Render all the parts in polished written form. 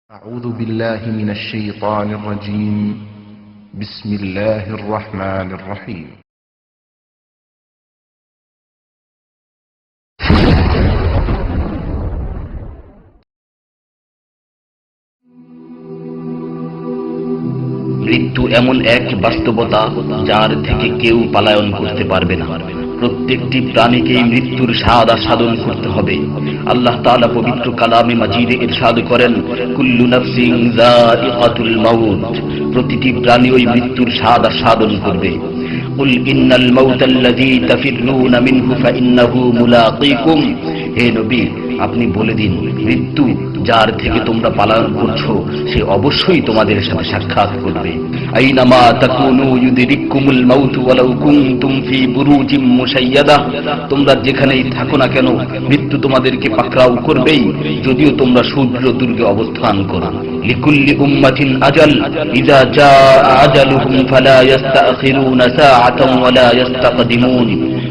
أعوذ بالله من الشيطان الرجيم. بسم الله الرحمن الرحيم. মৃত্যু এমন এক বাস্তবতা যার থেকে কেউ পলায়ন করতে পারবে না। প্রত্যেকটি প্রাণীকেই মৃত্যুর স্বাদ আস্বাদন করতে হবে। আল্লাহ তাআলা পবিত্র কালামে মাজিদে ইরশাদ করেন, কুল্লু নাফসিন যায়িকাতুল মাউত, প্রতিটি প্রাণী ওই মৃত্যুর স্বাদ আস্বাদন করবে। কুল ইন্নাল মাউতাল্লাযী তাফিররুনা মিনহু ফাইন্নাহু মুলাকীকুম, হে নবী আপনি বলে দিন, মৃত্যু যার থেকে তোমরা পলায়ন করছো সে অবশ্যই তোমাদের সাথে সাক্ষাৎ করবে। আইনামা তাকুনু ইউদরিকুমুল মাউত ওয়ালাউ কুনতুম ফি বুরুজিম মুশাইয়াদা, তোমরা যেখানেই থাকো না কেন মৃত্যু তোমাদেরকে পাকড়াও করবেই, যদিও তোমরা সূর্য দুর্গে অবস্থান করো। লিকুল্লি উম্মাতিন আজাল, ইযা জাআ আজালুহুম ফালা ইস্তাখিরুনা সাআতান ওয়ালা ইস্তাকদিমুন,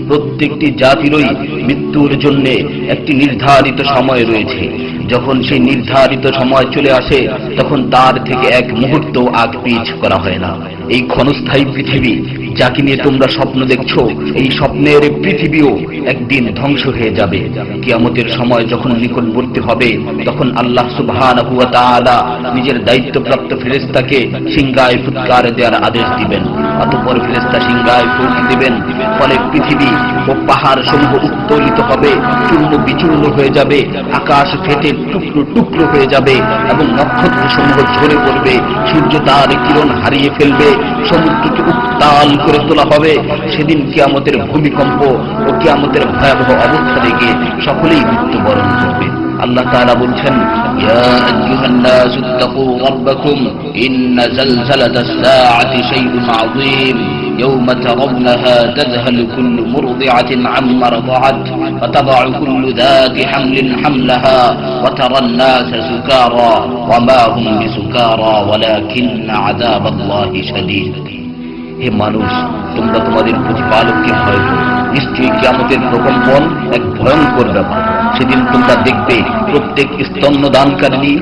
প্রত্যেকটি জাতিরই মৃত্যুর জন্য একটি নির্ধারিত সময় রয়েছে। যখন সেই নির্ধারিত সময় চলে আসে তখন তার থেকে এক মুহূর্ত আগ পিছ করা হয় না। এই ক্ষণস্থায়ী পৃথিবী যাকে নিয়ে তোমরা স্বপ্ন দেখছো, এই স্বপ্নের পৃথিবীও একদিন ধ্বংস হয়ে যাবে। কিয়ামতের সময় যখন নিকটবর্তী হবে তখন আল্লাহ সুবহানাহু ওয়া তাআলা নিজের দায়িত্বপ্রাপ্ত ফেরেশতাকে সিংহায় ফুৎকার দেওয়ার আদেশ দিবেন। অতঃপর ফেরেশতা সিংহায় ফুঁক দিবেন, ফলে পৃথিবী ও পাহাড় সমূহ উত্তোলিত হবে, চূর্ণ বিচূর্ণ হয়ে যাবে, আকাশ ফেটে টুকরো টুকরো হয়ে যাবে এবং নক্ষত্র সমূহ ঝরে পড়বে, সূর্য তার কিরণ হারিয়ে ফেলবে, সমুদ্রকে উত্তাল করে তোলা হবে। সেদিন কিয়ামতের ভূমিকম্প ও কিয়ামতের ভয়াবহ অবস্থা দেখে সকলেই মৃত্যুবরণ করবে। আল্লাহ তাআলা বলছেন, ইয়া আইয়ুহান নাসু তাকু রাব্বাকুম ইন্না যালজালাতাস সাআতি শাইউন আযীম ইয়াওমা তারাউনাহা তাযহালু কুল্লু মুরদি'াতিন আম্মা রাদা'at ওয়া তাদ'উ কুল্লু যাতি হামলিন হামলাহা ওয়া তারান নাসা সুকারা ওয়া মা হুম বিসুকারা ওয়ালাকিন্না আযাবাল্লাহি শাদীদ। হে মানুষ, তোমরা তোমাদের প্রতিপালককে ভয় করো, নিশ্চয়ই কিয়ামতের প্রকম্পন এক ভয়ঙ্কর ব্যাপার। সেদিন তোমরা দেখবে প্রত্যেক স্তন্যদানকারিণী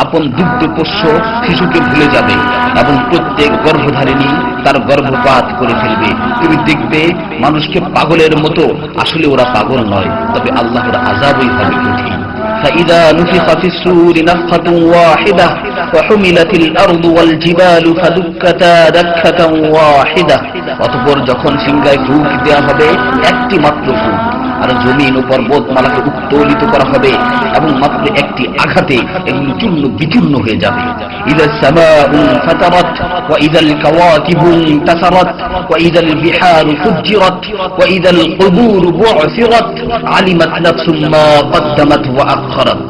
আপন দুগ্ধপোষ্য শিশুকে ভুলে যাবে এবং প্রত্যেক গর্ভধারিণী তার গর্ভপাত করে ফেলবে। তুমি দেখবে মানুষকে পাগলের মতো, আসলে ওরা পাগল নয়, তবে আল্লাহর আযাবই হবে কঠিন। فإذا نفخ في الصور نفخة واحدة وحملت الأرض والجبال فدكتا دكة واحدة, অতঃপর যখন সিংহায় ফুঁক দেওয়া হবে একটি মাত্র ফুঁক, আর জমিন ও পর্বতমালাকে উত্তোলিত করা হবে এবং মাত্র একটি আঘাতে এগুলো চূর্ণ বিচূর্ণ হয়ে যাবে। ইযা সামাউ ফাতারাত ওয়া ইযাল কাওয়াকিবু ইনতাসারাত ওয়া ইযাল বিহারু ফুজ্জিরাত ওয়া ইযাল কুবুরু বু'সিরাত আলিমাত নাফসুম মা কদ্দামাত ওয়া আখখারাত,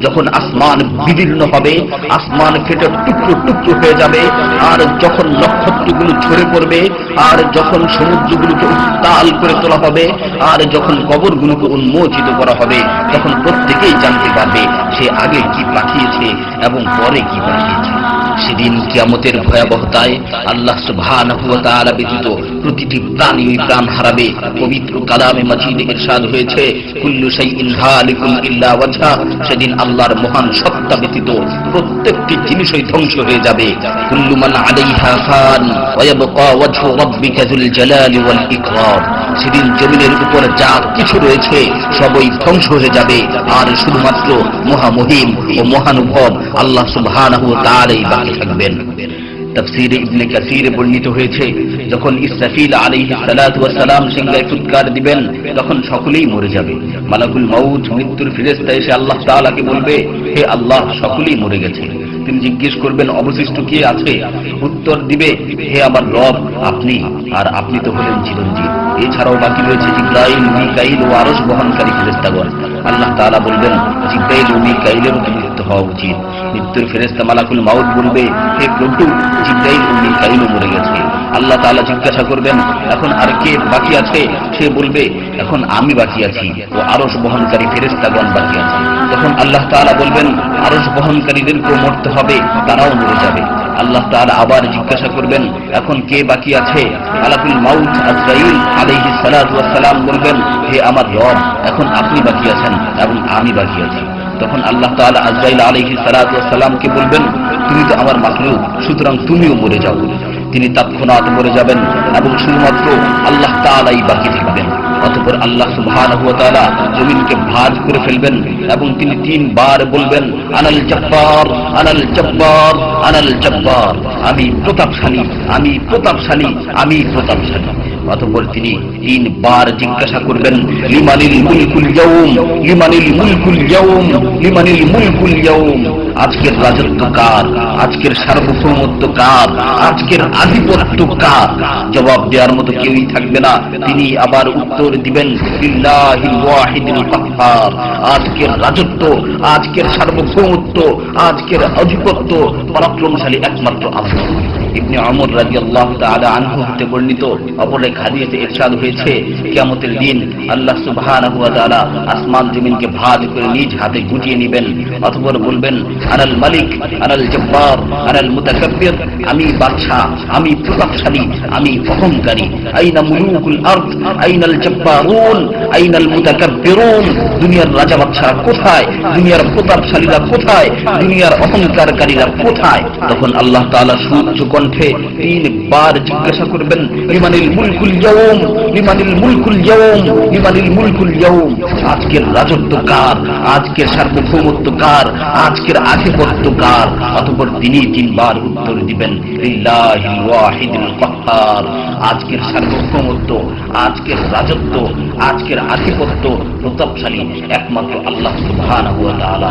যখন আসমান বিদীর্ণ হবে, আসমান ফেটে টুকরো টুকরো হয়ে যাবে, আর যখন নক্ষত্রগুলো ঝরে পড়বে, আর যখন সমুদ্রগুলোকে উত্তাল করে তোলা হবে, আর যখন কবরগুলোকে উন্মোচিত করা হবে, তখন প্রত্যেকেই জানতে পারবে সে আগে কি পাঠিয়েছে এবং পরে কি পাঠিয়েছে। সেদিন কিয়ামতের ভয়াবহতায় আল্লাহ সুবহানাহু ওয়া তাআলা ব্যতীত প্রতিটি প্রাণী প্রাণ হারাবে। পবিত্র কালামে মাজিদে ইরশাদ হয়েছে, কুল্লু শাইইন হালিকুন ইল্লা ওয়াজহা, সেদিন আল্লাহর মহান সত্তা ব্যতীত প্রত্যেকটি জিনিসই ধ্বংস হয়ে যাবে। কুল্লু মান আলাইহা ফান ওয়া ইয়াবকা ওয়াজহু রাব্বিকা যুল জালালি ওয়াল ইকরাম, সেদিন জমিনের উপর যা কিছু রয়েছে সবই ধ্বংস হয়ে যাবে, আর শুধুমাত্র মহামহিম ও মহানুভব আল্লাহ সুবহানাহু ওয়া তাআলাই বাকি থাকবেন। তাফসীরে ইবনে কাসীরে বর্ণিত হয়েছে, যখন ইসরাফিল আলাইহিস সালাতু ওয়াস সালাম সিংহায় ফুৎকার দিবেন তখন সকলেই মরে যাবে। মালাকুল মাউত মৃত্যুর ফেরেশতা এসে আল্লাহ তাআলাকে বলবে, হে আল্লাহ, সকলেই মরে গেছে। তিনি জিজ্ঞেস করবেন, অবশিষ্ট কে আছে? উত্তর দিবে, হে আমার রব, আপনি, আর আপনি তো হলেন চিরঞ্জীব। এছাড়াও বাকি রয়েছে জিবরাইল, মিকাইল ও আরশ বহনকারী ফেরেশতাগণ। আল্লাহ তাআলা বলবেন, জিবরাইল ও মিকাইলেরও তো মৃত্যু হওয়া উচিত। মৃত্যুর ফেরেশতা মালাকুল মাউত বলবে, হে প্রভু, জিবরাইল ও মিকাইলও মরে গেছে। আল্লাহ তাআলা জিজ্ঞাসা করবেন, এখন আর কে বাকি আছে? সে বলবে, এখন আমি বাকি আছি ও আরশ বহনকারী ফেরেশতাগণ বাকি আছে। তখন আল্লাহ তাআলা বলবেন, আরশ বহনকারীদেরকেও মরতে হবে, তারাও মরে যাবে। আল্লাহ তাআলা আবার জিজ্ঞাসা করবেন, এখন কে বাকি আছে? মালাকুল মাউত আজরাইল আলাইহিস সালাতু ওয়াস সালাম বলবেন, হে আমার রব, এখন আপনি বাকি আছেন এবং আমি বাকি আছি। তখন আল্লাহ তাআলা আজরাইল আলাইহিস সালাতু ওয়াস সালামকে বলবেন, তুমি তো আমার মাখলুক, সুতরাং তুমিও মরে যাও। তিনি তৎক্ষণাৎ মরে যাবেন এবং শুধুমাত্র আল্লাহ তাআলাই বাকি থাকবেন। অতঃপর আল্লাহ সুবহানাহু ওয়া তাআলা জমিনকে ভাঁজ করে ফেলবেন এবং তিনি 3 বার বলবেন, আনাল জব্বার, আনাল জব্বার, আনাল জব্বার, আমি প্রতাপশালী, আমি প্রতাপশালী, আমি প্রতাপশালী। অতঃপর তিনি 3 বার জিজ্ঞাসা করবেন, লিমানিল মুলকুল ইয়াউম, লিমানিল মুলকুল ইয়াউম, লিমানিল মুলকুল ইয়াউম, আজকের রাজত্ব কার, আজকের সার্বভৌমত্ব কার, আজকের আধিপত্য কার? জবাব দেওয়ার মতো কেউই থাকবে না। তিনি আবার উত্তর দিবেন, লিল্লাহিল ওয়াহিদুল কাহ্হার, আজকের রাজত্ব, আজকের সার্বভৌমত্ব, আজকের আধিপত্য পরাক্রমশালী একমাত্র আল্লাহ। ইবনে ওমর রাদিয়াল্লাহু তাআলা আনহু হতে বর্ণিত অপর এক হাদিসে ইরশাদ হয়েছে, কিয়ামতের দিন আল্লাহ সুবহানাহু ওয়া তাআলা আসমান জমিনকে ভাঁজ করে নিজ হাতে গুটিয়ে নেবেন। অতঃপর বলবেন, আনাল মালিক, আনাল জব্বার, আনাল মুতাকাব্বির, আমি বাদশা, আমি প্রতাপশালী, আমি অহংকারী। আইনা মুলুকুল আরদ, আইনাল জব্বারুন, আইনাল মুতাকাব্বিরুন, দুনিয়ার রাজা বাদশারা কোথায়, দুনিয়ার প্রতাপশালীরা কোথায়, দুনিয়ার অহংকারকারীরা কোথায়? তখন আল্লাহ তাআলা সুউচ্চ কণ্ঠে 3 বার জিজ্ঞাসা করবেন, লিমানিল মুলকুল ইয়াউম, লিমানিল মুলকুল ইয়াউম, লিমানিল মুলকুল ইয়াউম, আজকের রাজত্ব কার, আজকের সার্বভৌমত্ব কার, আজকের আধিপত্য কার? অতঃপর তিনি 3 বার উত্তর দিবেন, লিল্লাহিল ওয়াহিদুল কাহ্হার, আজকের সার্বভৌমত্ব, আজকের রাজত্ব, আজকের আধিপত্য প্রতাপশালী একমাত্র আল্লাহ সুবহানাহু ওয়া তাআলা।